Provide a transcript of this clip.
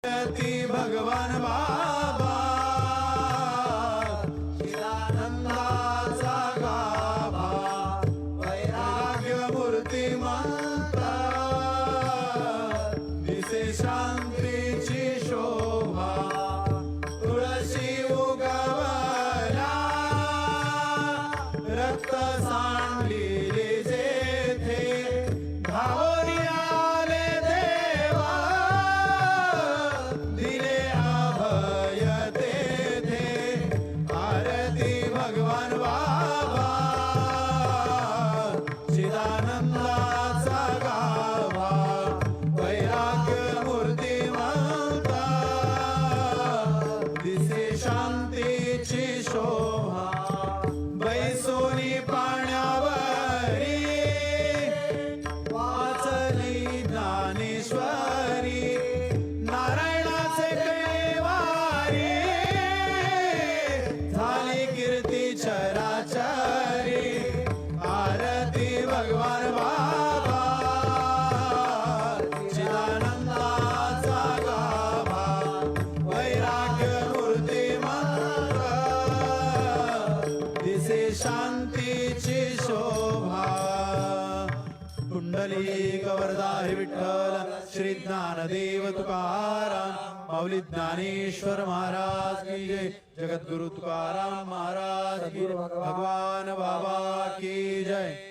भगवान बाबा चिदानंदाचा गाभा वैराग्य मूर्तिमंता दिसे शांतीची शोभा तुळशी उगवला रक्त सांडलेले जेथे धावून आले देवा दिले अभय तेथे आरती भगवान बाबा चिदानंदाचा गाभा वैराग्य मूर्तिमंता दिसे शांतीची शोभा बैसोनी पाण्यावरी वाचली ज्ञानेश्वरी नारायणाचे कैवारी झाली कीर्ती चराचरी आरती भगवान बाबा चिदानंदाचा गाभा वैराग्य मूर्तिमंता दिसे शांतीची शोभा कुंडली कवरदा विठ्ठल श्री ज्ञानदेव तुकाराम माऊली ज्ञानेश्वर महाराज की जय जगद्गुरु तुकाराम महाराज की भगवान बाबा की जय।